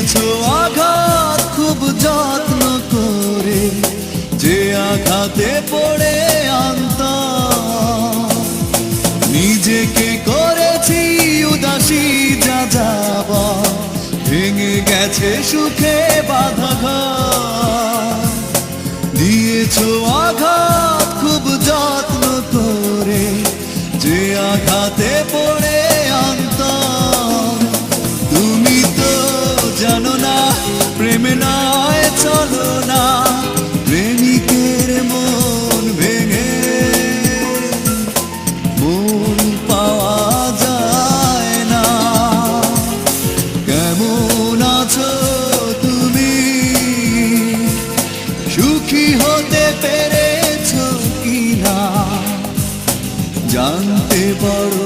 দিয়েছো আঘাত খুব যত্ন করে, যে আঘাতে পড়ে অন্তর নিজেকে করেছি উদাসী, যা যাবা ভেঙে গেছে সুখে বাঁধা ঘর। দিয়েছো আঘাত খুব যত্ন করে, যে আঘাতে পড়ে অন্তর তুমি তো জানো না প্রেমে নয় চলো না, প্রেমিকের মন ভেঙে মন পাওয়া যায় না। কেমন আছো তুমি, সুখী হতে পেরেছো কিনা, জানতে বড়